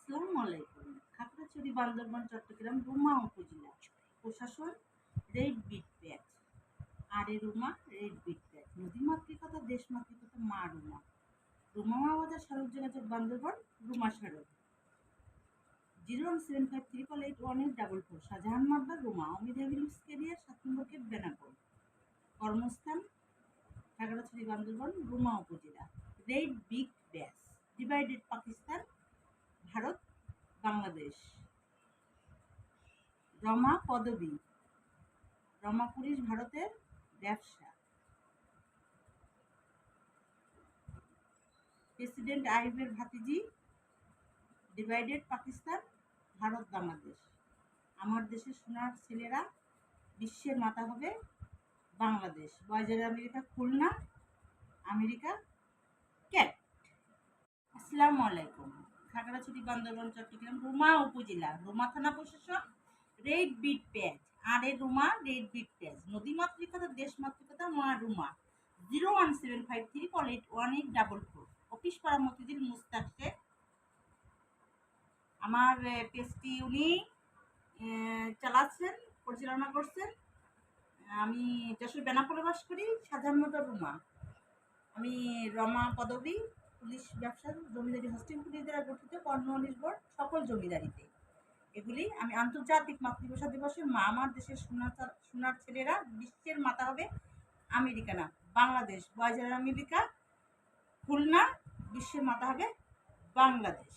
আসসালামু আলাইকুম। খাগড়াছড়ি, বান্দরবান, চট্টগ্রাম, রুমা উপজেলা। প্রশাসন রেড বিট ব্যাচ। আরে রুমা রেড বিট ব্যাচ। নদীমাতৃকতা, দেশমাতৃকতা মা রুমা। রুমা মাওয়াজা সড়ক যোগাযোগ বান্দরবান, রুমা সড়ক। 01753881844। শাহজাহান মাদ্দার, রুমা। অমিদ হেভিলিপস কেরিয়ার, 7 নম্বর গেট, বেনাপোল। কর্মস্থান Khagrachari, Bandarban, Ruma upazila. Red big batch. Divided Pakistan, Bharat, Bangladesh. রমা পদবী। রমা পুলিশ, ভারতের ব্যবসা। প্রেসিডেন্ট আইয়ুবের ভাতিজি, ডিভাইডেড পাকিস্তান, ভারত, বাংলাদেশ। আমার দেশের সোনার ছেলেরা বিশ্বের মাথা হবে, বাংলাদেশ। বয়জের আমেরিকা, খুলনা, আমেরিকা, ক্যাট। আসসালামু আলাইকুম। খাগড়াছড়ি, বান্দরবান, চট্টগ্রাম, রুমা উপজেলা। রুমা থানা প্রশাসন রেড বিট প্যাচ। আরে রুমা রেড বিট প্যাচ। নদীমাতৃকতা, দেশমাতৃকতা মা রুমা। 01753881844। অফিস পাড়া মতিঝিল, মুস্তাক শেখ। আমার পেজটি উনি চালাচ্ছেন, পরিচালনা করছেন। আমি যশোর বেনাপোলে বাস করি। সাধারণত রুমা। আমি রমা পদবী, পুলিশ ব্যবসা, জমিদারি হোস্টিং পুলিশ দ্বারা গঠিত কর্নওয়ালিস বোর্ড, সকল জমিদারিতে। এগুলি আমি আন্তর্জাতিক মাতৃভাষা দিবসে মা আমার দেশের সোনার ছেলেরা বিশ্বের মাথা হবে, আমেরিকা না বাংলাদেশ। বয়জের আমেরিকা, খুলনা, বিশ্বের মাথা হবে, বাংলাদেশ।